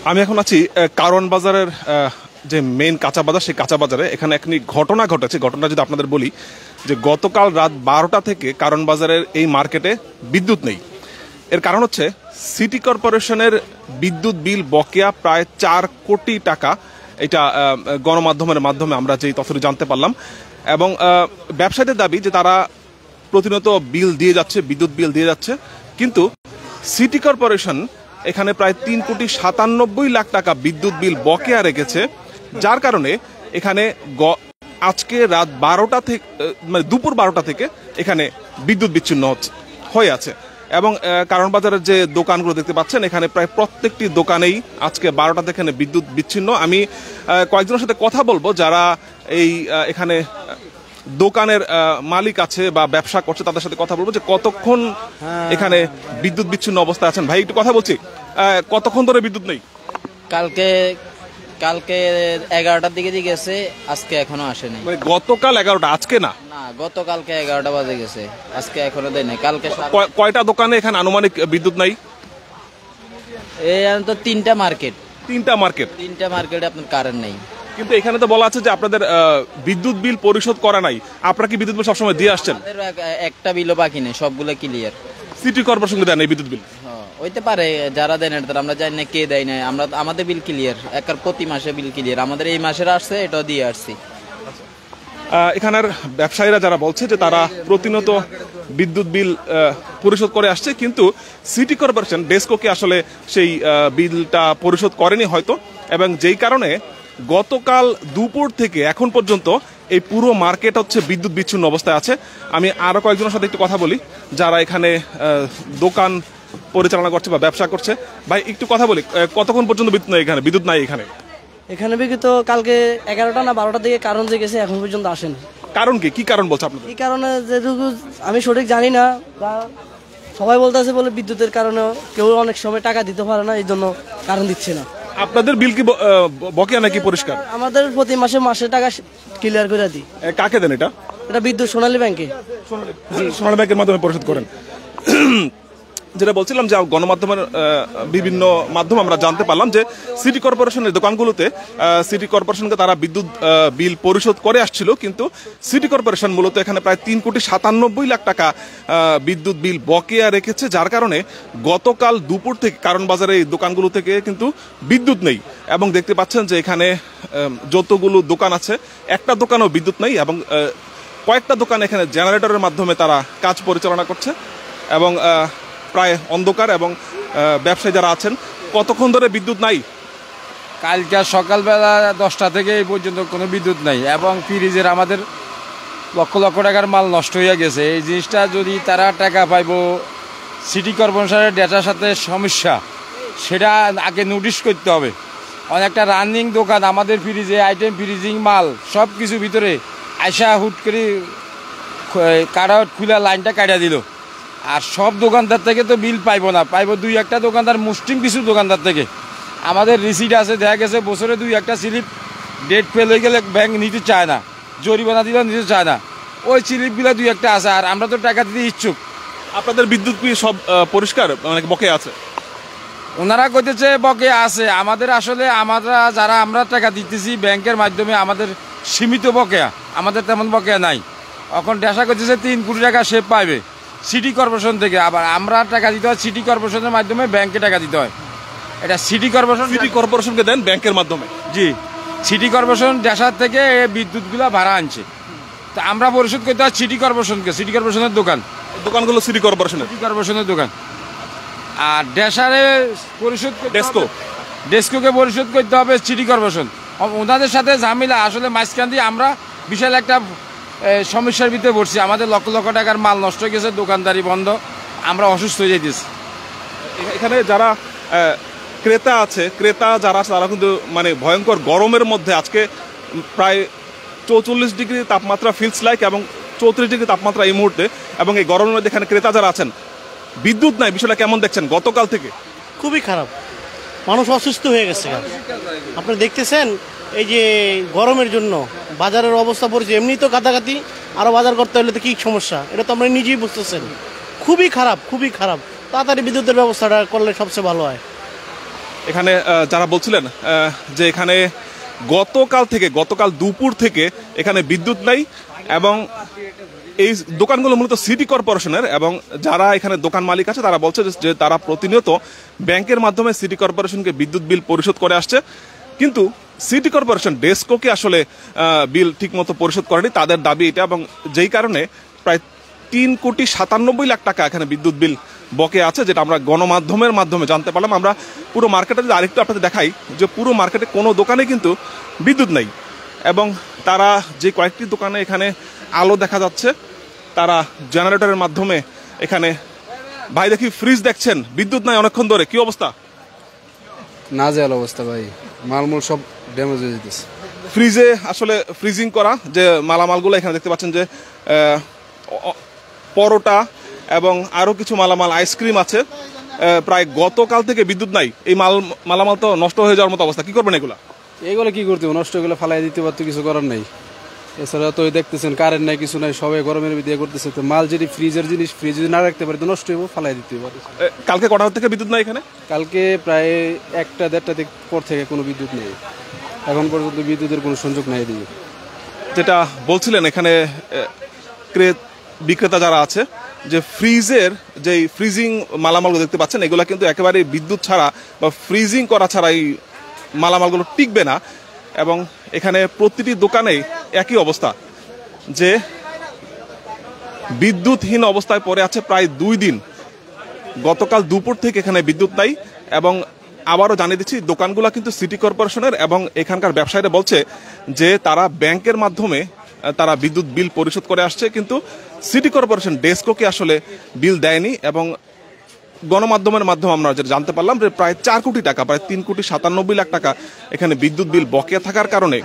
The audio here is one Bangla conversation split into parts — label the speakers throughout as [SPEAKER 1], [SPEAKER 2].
[SPEAKER 1] আমি এখন আছি কারওয়ান বাজারের যে মেইন কাঁচা বাজার, সেই কাঁচা বাজারে। এখানে একটি ঘটনা ঘটেছে। ঘটনা যদি আপনাদের বলি, যে গতকাল রাত 12টা থেকে কারওয়ান বাজারের এই মার্কেটে বিদ্যুৎ নেই। এর কারণ হচ্ছে সিটি কর্পোরেশনের বিদ্যুৎ বিল বকেয়া প্রায় 4 কোটি টাকা। এটা গণমাধ্যমের মাধ্যমে আমরা যেই তথ্যটি জানতে পারলাম। এবং ব্যবসায়ীদের দাবি যে তারা প্রতিনিয়ত বিল দিয়ে যাচ্ছে, বিদ্যুৎ বিল দিয়ে যাচ্ছে, কিন্তু সিটি কর্পোরেশন এখানে প্রায় 3,97,00,000 টাকা বিদ্যুৎ বিল বকেয়া রেখেছে, যার কারণে এখানে আজকে রাত 12টা থেকে মানে দুপুর 12টা থেকে এখানে বিদ্যুৎ বিচ্ছিন্ন হয়ে আছে। এবং কারওয়ান বাজারের যে দোকানগুলো দেখতে পাচ্ছেন, এখানে প্রায় প্রত্যেকটি দোকানেই আজকে 12টা থেকে বিদ্যুৎ বিচ্ছিন্ন। আমি কয়েকজনের সাথে কথা বলবো যারা এই এখানে দোকানের মালিক আছে বা ব্যবসা করছে, তাদের সাথে কথা বলবো যে কতক্ষণ এখানে বিদ্যুৎ বিচ্ছিন্ন অবস্থায় আছেন। ভাই, একটু কথা বলছি, কতক্ষণ ধরে বিদ্যুৎ নেই?
[SPEAKER 2] কালকে 11টার দিকে গেছে, আজকে এখনো আসেনি।
[SPEAKER 1] গতকাল 11টা, আজকে না?
[SPEAKER 2] না, গতকালকে 11টা বাজে গেছে, আজকে এখনো দেয় নাই। কালকে
[SPEAKER 1] কয়টা দোকানে এখানে আনুমানিক বিদ্যুৎ নাই?
[SPEAKER 2] এই তো 3টা মার্কেট।
[SPEAKER 1] 3টা
[SPEAKER 2] মার্কেটে আপনার কারেন্ট নেই।
[SPEAKER 1] কিন্তু এখানে তো বলা আছে যে আপনাদের বিদ্যুৎ বিল পরিশোধ করা নাই। আপনারা কি বিদ্যুৎ বিল সবসময় দিয়ে আসছেন?
[SPEAKER 2] একটা বিলও বাকি নেই, সবগুলো ক্লিয়ার।
[SPEAKER 1] সিটি কর্পোরেশনকে দেন এই বিদ্যুৎ বিল?
[SPEAKER 2] হইতে পারে, যারা দেন এটা আমরা জানি না কে দেয় নাই। আমাদের বিল ক্লিয়ার, প্রতি মাসে বিল ক্লিয়ার। আমাদের এই মাসের আসছে, এটাও দিয়ে আসছি।
[SPEAKER 1] এখানের ব্যবসায়ীরা যারা বলছে যে তারা প্রতিনিয়ত বিদ্যুৎ বিল পরিশোধ করে আসছে, কিন্তু সিটি কর্পোরেশন ডেসকোকে আসলে সেই বিলটা পরিশোধ করেনি হয়তো, এবং যেই কারণে গতকাল দুপুর থেকে এখন পর্যন্ত এই পুরো মার্কেট হচ্ছে বিদ্যুৎ বিচ্ছিন্ন অবস্থায় আছে। আমি আরো কয়েকজনের সাথে একটু কথা বলি যারা এখানে দোকান পরিচালনা করছে বা ব্যবসা করছে। ভাই, একটু কথা বলি, কতক্ষণ পর্যন্ত বিদ্যুৎ নাই এখানে?
[SPEAKER 3] বিগত কালকে 11টা না 12টা দিকে কারণ যে গেছে, এখন পর্যন্ত আসেনি।
[SPEAKER 1] কারণ কি কারণ বলছে আপনাদের?
[SPEAKER 3] এই কারণে যেটুকু আমি সঠিক জানি না, বা সবাই বলতেছে বলে বিদ্যুতের কারণে কেউ অনেক সময় টাকা দিতে পারে না, এই জন্য কারণ দিচ্ছে না।
[SPEAKER 1] আপনাদের বিল কি বকেয়া নাকি পরিষ্কার?
[SPEAKER 3] আমাদের প্রতি মাসে টাকা ক্লিয়ার করে দিই।
[SPEAKER 1] কাকে দেন এটা?
[SPEAKER 3] এটা বিদ্যুৎ সোনালী ব্যাংকে।
[SPEAKER 1] সোনালী ব্যাংকের মাধ্যমে পরিশোধ করেন। যেটা বলছিলাম যে গণমাধ্যমের বিভিন্ন মাধ্যম আমরা জানতে পারলাম যে সিটি কর্পোরেশনের দোকানগুলোতে সিটি কর্পোরেশনকে তারা বিদ্যুৎ বিল পরিশোধ করে আসছিল, কিন্তু সিটি কর্পোরেশন মূলত এখানে প্রায় 3,97,00,000 টাকা বিদ্যুৎ বিল বকেয়া রেখেছে, যার কারণে গতকাল দুপুর থেকে কারওয়ান বাজারে এই দোকানগুলো থেকে কিন্তু বিদ্যুৎ নেই। এবং দেখতে পাচ্ছেন যে এখানে যতগুলো দোকান আছে, একটা দোকানেও বিদ্যুৎ নেই, এবং কয়েকটা দোকান এখানে জেনারেটরের মাধ্যমে তারা কাজ পরিচালনা করছে, এবং প্রায় অন্ধকার। এবং ব্যবসায়ী যারা আছেন, কতক্ষণ ধরে বিদ্যুৎ নাই?
[SPEAKER 4] কালকে সকালবেলা 10টা থেকে এই পর্যন্ত কোনো বিদ্যুৎ নাই, এবং ফ্রিজের আমাদের লক্ষ লক্ষ টাকার মাল নষ্ট হয়ে গেছে। এই জিনিসটা যদি তারা টাকা পাইব, সিটি কর্পোরেশনের ডেটার সাথে সমস্যা, সেটা আগে নোটিশ করতে হবে। অনেকটা রানিং দোকান, আমাদের ফ্রিজে আইটেম, ফ্রিজিং মাল সব কিছু ভিতরে আইসা হুট করে খুলে লাইনটা কাটা দিল। আর সব দোকানদার থেকে তো বিল পাইব না, পাইব 2-1টা দোকানদার, মুসলিম কিছু দোকানদার থেকে। আমাদের রিসিট আছে, দেখা গেছে বছরে 2-1টা স্লিপ ডেট ফেল হয়ে গেলে ব্যাংক নিতে চায় না, জরিমানা দিলেও নিতে চায় না। ওই স্লিপগুলো 2-1টা আছে, আর আমরা তো টাকা দিতে ইচ্ছুক।
[SPEAKER 1] আপনাদের বিদ্যুৎ বিল সব পরিষ্কার, মানে বকেয়া আছে?
[SPEAKER 4] ওনারা কইতেছে বকেয়া আছে। আমাদের আসলে আমরা টাকা দিতেছি ব্যাংকের মাধ্যমে, আমাদের সীমিত বকেয়া, আমাদের তেমন বকেয়া নাই। এখন ডেসা করতেছে 3 কোটি টাকা সে পাইবে সিটি কর্পোরেশন থেকে, আবার আমরা টাকা দিতে হয় সিটি কর্পোরেশনের মাধ্যমে, ব্যাংকে টাকা দিতে হয়। এটা সিটি কর্পোরেশনকে দেন ব্যাংকের মাধ্যমে? জি, সিটি কর্পোরেশন ডেসার থেকে বিদ্যুৎগুলা ভাড়া আনছে, তা আমরা পরিশোধ করতে হয় সিটি কর্পোরেশনকে। সিটি কর্পোরেশনের দোকানগুলো সিটি কর্পোরেশনের দোকান। আর ডেসারে পরিশোধ ডেস্কোকে পরিশোধ করতে হবে সিটি কর্পোরেশন। ওনাদের সাথে ঝামেলা, আসলে মাঝখান দিয়ে আমরা বিশাল একটা সমস্যার ভিতরে পড়ছি। আমাদের লক্ষ লক্ষ টাকার মাল নষ্ট হয়ে গেছে, দোকানদারি বন্ধ, আমরা অসুস্থ হয়ে যেতেছি।
[SPEAKER 1] এখানে যারা ক্রেতা যারা আছে, তারা কিন্তু মানে ভয়ঙ্কর গরমের মধ্যে আজকে প্রায় 44 ডিগ্রি তাপমাত্রা ফিলস লাইক, এবং 34 ডিগ্রি তাপমাত্রা এই মুহূর্তে। এবং এই গরমের মধ্যে এখানে ক্রেতা যারা আছেন, বিদ্যুৎ নাই, বিষয়টা কেমন দেখছেন? গতকাল থেকে
[SPEAKER 5] খুবই খারাপ, মানুষ অসুস্থ হয়ে গেছে। আপনি দেখতেছেন এই যে গরমের জন্য বাজারের অবস্থা পড়েছে, এমনি তো কাটাকাটি, আরও বাজার করতে হলে তো কী সমস্যা, এটা তো আমরা নিজেই বুঝতেছেন। খুবই খারাপ। তাড়াতাড়ি বিদ্যুতের ব্যবস্থাটা করলে সবচেয়ে ভালো হয়।
[SPEAKER 1] এখানে যারা বলছিলেন যে এখানে গতকাল দুপুর থেকে এখানে বিদ্যুৎ নাই এবং এই দোকানগুলো মূলত সিটি কর্পোরেশনের, এবং যারা এখানে দোকান মালিক আছে তারা বলছে যে তারা প্রতিনিয়ত ব্যাংকের মাধ্যমে সিটি কর্পোরেশনকে বিদ্যুৎ বিল পরিশোধ করে আসছে, কিন্তু সিটি কর্পোরেশন ডেসকোকে আসলে বিল ঠিকমতো পরিশোধ করেনি, তাদের দাবি এটা। এবং যেই কারণে প্রায় 3,97,00,000 টাকা এখানে বিদ্যুৎ বিল বকে আছে, যেটা আমরা গণমাধ্যমের মাধ্যমে জানতে পারলাম। আমরা পুরো মার্কেটে যদি আরেকটু আপনাদের দেখাই যে পুরো মার্কেটে কোনো দোকানে কিন্তু বিদ্যুৎ নেই, এবং তারা যে কয়েকটি দোকানে এখানে আলো দেখা যাচ্ছে তারা জেনারেটরের মাধ্যমে এখানে, ভাই দেখি ফ্রিজ দেখছেন, বিদ্যুৎ নাই অনেকক্ষণ ধরে, কি অবস্থা?
[SPEAKER 6] নাজেহাল অবস্থা ভাই, মালমূল সব ড্যামেজ হয়ে যেতেছে।
[SPEAKER 1] ফ্রিজে আসলে ফ্রিজিং করা যে মালামালগুলো এখানে দেখতে পাচ্ছেন যে পরোটা এবং আরও কিছু মালামাল, আইসক্রিম আছে, প্রায় গতকাল থেকে বিদ্যুৎ নাই। এই মালামাল তো নষ্ট হয়ে যাওয়ার মতো অবস্থা, কি করবেন এগুলা?
[SPEAKER 6] এইগুলো কি করতে হবে, নষ্ট এগুলো ফালাই দিতে পারতো, কিছু করার নাই। এছাড়া তো দেখতেছেন কারেন্ট নাই, কিছু নাই, সবাই গরমের দিয়ে করতেছে। তো মাল যদি ফ্রিজের জিনিস ফ্রিজ যদি না রাখতে পারে তো নষ্ট হইব, ফালাই দিতে পারে।
[SPEAKER 1] কালকে কটা থেকে বিদ্যুৎ নাই এখানে?
[SPEAKER 6] কালকে প্রায় 1টা-1.5টা পর থেকে কোনো বিদ্যুৎ নেই, এখন পর্যন্ত বিদ্যুতের কোনো সংযোগ নাই এদিকে।
[SPEAKER 1] যেটা বলছিলেন এখানে বিক্রেতা যারা আছে, যে ফ্রিজের যে ফ্রিজিং মালামালগুলো দেখতে পাচ্ছেন এগুলো কিন্তু একেবারে বিদ্যুৎ ছাড়া বা ফ্রিজিং করা ছাড়া এই মালামালগুলো টিকবে না। এবং এখানে প্রতিটি দোকানেই একই অবস্থা, যে বিদ্যুৎহীন অবস্থায় পড়ে আছে প্রায় 2 দিন। গতকাল দুপুর থেকে এখানে বিদ্যুৎ নাই, এবং আবারও জানিয়ে দিচ্ছি দোকানগুলো কিন্তু সিটি কর্পোরেশনের, এবং এখানকার ব্যবসায়ীরা বলছে যে তারা ব্যাংকের মাধ্যমে তারা বিদ্যুৎ বিল পরিশোধ করে আসছে, কিন্তু সিটি কর্পোরেশন ডেসকোকে আসলে বিল দেয়নি। এবং গণমাধ্যমের মাধ্যমে আমরা যেটা জানতে পারলাম যে প্রায় 4 কোটি টাকা, প্রায় 3,97,00,000 টাকা এখানে বিদ্যুৎ বিল বকেয়া থাকার কারণে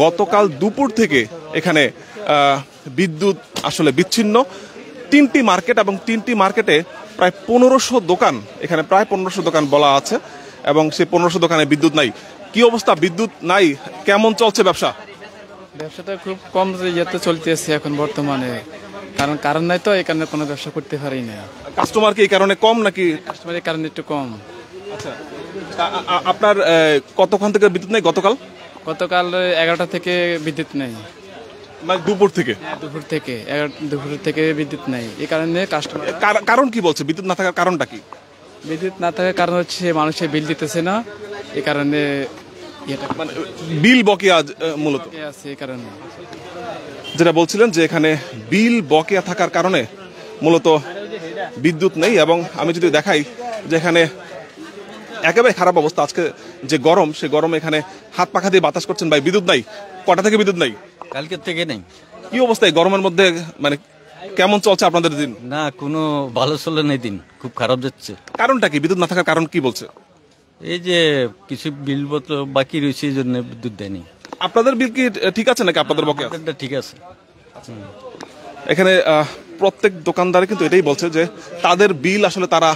[SPEAKER 1] গতকাল দুপুর থেকে এখানে বিদ্যুৎ আসলে বিচ্ছিন্ন। 3টি মার্কেট, এবং 3টি মার্কেটে প্রায় 1500 দোকান, এখানে প্রায় 1500 দোকান বলা আছে, এবং সেই 1500 দোকানে বিদ্যুৎ নাই। কি অবস্থা, বিদ্যুৎ নাই, কেমন চলছে ব্যবসা?
[SPEAKER 7] ব্যবসাটা খুব কম ইয়েতে চলতেছে এখন বর্তমানে, কারণ কারণ নাই তো এই কারণে কোনো ব্যবসা করতে পারি না।
[SPEAKER 1] কাস্টমার কি এই কারণে কম নাকি?
[SPEAKER 7] কাস্টমারের কারণে একটু কম।
[SPEAKER 1] আচ্ছা, আপনার কতক্ষণ থেকে বিদ্যুৎ নেই? গতকাল
[SPEAKER 7] 11টা থেকে বিদ্যুৎ নেই,
[SPEAKER 1] মানে দুপুর থেকে?
[SPEAKER 7] দুপুর থেকে বিদ্যুৎ নেই, এই কারণে কাস্টমার।
[SPEAKER 1] কারণ কি বলছে বিদ্যুৎ না থাকার কারণটা কি?
[SPEAKER 7] বিদ্যুৎ না থাকার কারণ হচ্ছে মানুষের বিল দিতেছে না, এই কারণে
[SPEAKER 1] মানে বিল বকেয়া মূলত
[SPEAKER 7] আছে, এই কারণে।
[SPEAKER 1] যেটা বলছিলেন যে এখানে বিল বকেয়া থাকার কারণে মূলত বিদ্যুৎ নেই। এবং আমি যদি দেখাই যে এখানে একেবারে খারাপ অবস্থা, আজকে যে গরম, সে গরমে এখানে হাত পাখা দিয়ে বাতাস করছেন। ভাই বিদ্যুৎ নাই, কটা থেকে বিদ্যুৎ নাই?
[SPEAKER 8] কালকের থেকে নেই।
[SPEAKER 1] কি অবস্থা এই গরমের মধ্যে, মানে কেমন চলছে আপনাদের দিন?
[SPEAKER 8] না, কোনো ভালো চলে নেই, দিন খুব খারাপ যাচ্ছে।
[SPEAKER 1] কারণটা কি, বিদ্যুৎ না থাকার কারণ কি বলছে?
[SPEAKER 8] এই যে কিছু বিল পত্র বাকি রয়েছে, এই জন্য বিদ্যুৎ দেয়নি।
[SPEAKER 1] আপনাদের বিল কি ঠিক আছে নাকি আপনাদের বকেয়া?
[SPEAKER 8] আমাদেরটা ঠিক আছে।
[SPEAKER 1] এখানে প্রত্যেক দোকানদার কিন্তু এটাই বলছে যে তাদের বিল আসলে তারা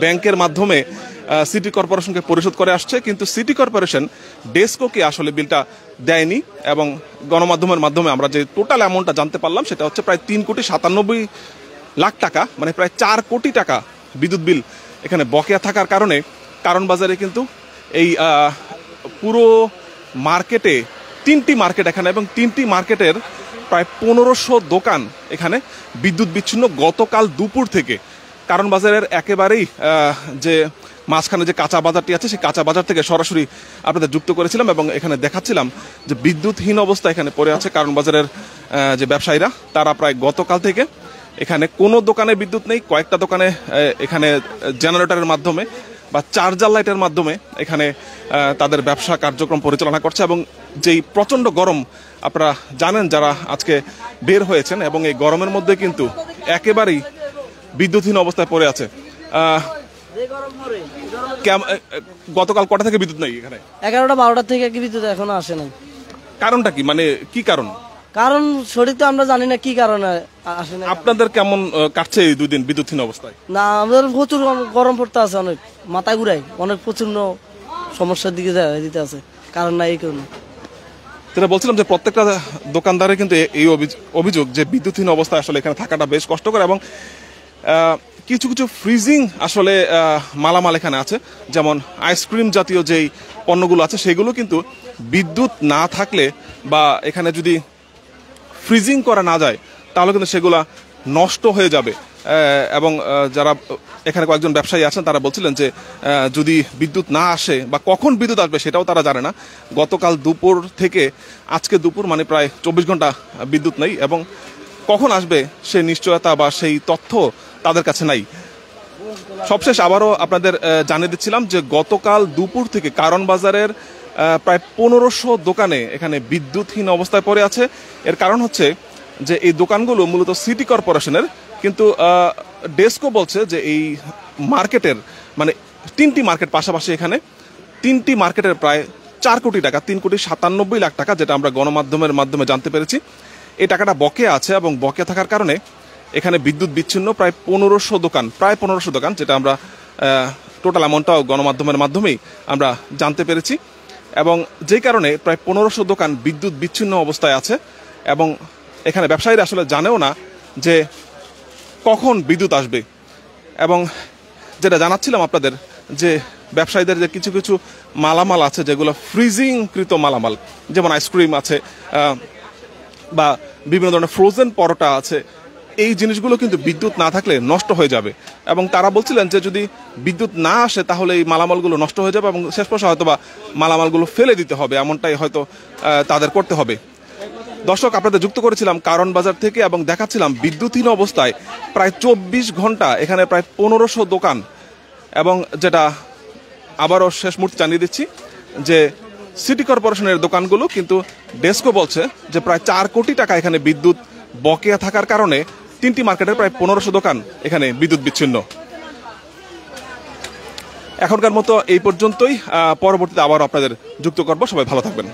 [SPEAKER 1] ব্যাংকের মাধ্যমে সিটি কর্পোরেশনকে পরিশোধ করে আসছে, কিন্তু সিটি কর্পোরেশন ডেসকোকে আসলে বিলটা দেয়নি। এবং গণমাধ্যমের মাধ্যমে আমরা যে টোটাল অ্যামাউন্টটা জানতে পারলাম সেটা হচ্ছে প্রায় 3,97,00,000 টাকা, মানে প্রায় 4 কোটি টাকা বিদ্যুৎ বিল এখানে বকেয়া থাকার কারণে কারণ বাজারে কিন্তু এই পুরো মার্কেটে 3টি মার্কেট এখানে, এবং 3টি মার্কেটের প্রায় 1500 দোকান এখানে বিদ্যুৎ বিচ্ছিন্ন গতকাল দুপুর থেকে। কারণ বাজারের একেবারেই যে মাঝখানে যে কাঁচা বাজারটি আছে সেই কাঁচা বাজার থেকে সরাসরি আপনাদের যুক্ত করেছিলাম, এবং এখানে দেখাচ্ছিলাম যে বিদ্যুৎহীন অবস্থা এখানে পড়ে আছে কারণ বাজারের যে ব্যবসায়ীরা। তারা প্রায় গতকাল থেকে এখানে কোনো দোকানে বিদ্যুৎ নেই, কয়েকটা দোকানে এখানে জেনারেটরের মাধ্যমে বা চার্জার লাইটের মাধ্যমে এখানে তাদের ব্যবসা কার্যক্রম পরিচালনা করছে। এবং যেই প্রচণ্ড গরম আপনারা জানেন যারা আজকে বের হয়েছেন, এবং এই গরমের মধ্যে কিন্তু একেবারেই বিদ্যুৎহীন অবস্থায় পড়ে আছে। গতকাল কটা থেকে বিদ্যুৎ নেই এখানে?
[SPEAKER 3] 11টা-12টা থেকে কি বিদ্যুৎ এখনো আসে নাই।
[SPEAKER 1] কারণটা কি, মানে কি কারণ?
[SPEAKER 3] কারণ সঠিক তো আমরা জানি না কি কারণে আসে না।
[SPEAKER 1] আপনাদের কেমন কাটছে এই 2 দিন বিদ্যুৎহীন অবস্থায়?
[SPEAKER 3] না, আমাদের প্রচুর গরম পড়তে আছে, অনেক মাথা ঘুরাই, অনেক প্রচন্ড সমস্যার দিকে দিতে আছে, কারণ না এই কারণে।
[SPEAKER 1] যেটা বলছিলাম যে প্রত্যেকটা দোকানদারের কিন্তু এই অভিযোগ যে বিদ্যুৎহীন অবস্থায় আসলে এখানে থাকাটা বেশ কষ্টকর। এবং কিছু কিছু ফ্রিজিং আসলে মালামাল এখানে আছে, যেমন আইসক্রিম জাতীয় যেই পণ্যগুলো আছে সেগুলো কিন্তু বিদ্যুৎ না থাকলে বা এখানে যদি ফ্রিজিং করা না যায় তাহলে কিন্তু সেগুলা নষ্ট হয়ে যাবে। এবং যারা এখানে কয়েকজন ব্যবসায়ী আছেন তারা বলছিলেন যে যদি বিদ্যুৎ না আসে বা কখন বিদ্যুৎ আসবে সেটাও তারা জানে না। গতকাল দুপুর থেকে আজকে দুপুর মানে প্রায় 24 ঘন্টা বিদ্যুৎ নেই, এবং কখন আসবে সেই নিশ্চয়তা বা সেই তথ্য তাদের কাছে নাই। সবশেষ আবারও আপনাদের জানিয়ে দিচ্ছিলাম যে গতকাল দুপুর থেকে কারণ বাজারের প্রায় 1500 দোকানে এখানে বিদ্যুৎহীন অবস্থায় পড়ে আছে। এর কারণ হচ্ছে যে এই দোকানগুলো মূলত সিটি কর্পোরেশনের, কিন্তু ডেস্কো বলছে যে এই মার্কেটের মানে 3টি মার্কেট পাশাপাশি এখানে 3টি মার্কেটের প্রায় 4 কোটি টাকা, 3,97 লাখ টাকা, যেটা আমরা গণমাধ্যমের মাধ্যমে জানতে পেরেছি, এই টাকাটা বকেয়া আছে। এবং বকেয়া থাকার কারণে এখানে বিদ্যুৎ বিচ্ছিন্ন প্রায় 1500 দোকান, যেটা আমরা টোটাল অ্যামাউন্টটাও গণমাধ্যমের মাধ্যমেই আমরা জানতে পেরেছি। এবং যেই কারণে প্রায় 1500 দোকান বিদ্যুৎ বিচ্ছিন্ন অবস্থায় আছে, এবং এখানে ব্যবসায়ীরা আসলে জানেও না যে কখন বিদ্যুৎ আসবে। এবং যেটা জানাচ্ছিলাম আপনাদের যে ব্যবসায়ীদের যে কিছু কিছু মালামাল আছে যেগুলো ফ্রিজিংকৃত মালামাল, যেমন আইসক্রিম আছে বা বিভিন্ন ধরনের ফ্রোজেন পরোটা আছে, এই জিনিসগুলো কিন্তু বিদ্যুৎ না থাকলে নষ্ট হয়ে যাবে। এবং তারা বলছিলেন যে যদি বিদ্যুৎ না আসে তাহলে এই মালামালগুলো নষ্ট হয়ে যাবে এবং শেষ পর্যন্ত হয়তো বা মালামালগুলো ফেলে দিতে হবে, এমনটাই হয়তো তাদের করতে হবে। দর্শক, আপনাদের যুক্ত করেছিলাম কারণ বাজার থেকে এবং দেখাচ্ছিলাম বিদ্যুৎহীন অবস্থায় প্রায় 24 ঘন্টা এখানে প্রায় 1500 দোকান। এবং যেটা আবারও শেষ মুহূর্তে জানিয়ে দিচ্ছি যে সিটি কর্পোরেশনের দোকানগুলো কিন্তু ডেস্কো বলছে যে প্রায় 4 কোটি টাকা এখানে বিদ্যুৎ বকেয়া থাকার কারণে 3টি মার্কেটের প্রায় 1500 দোকান এখানে বিদ্যুৎ বিচ্ছিন্ন। এখনকার মতো এই পর্যন্তই, পরবর্তীতে আবার আপনাদের যুক্ত করব। সবাই ভালো থাকবেন।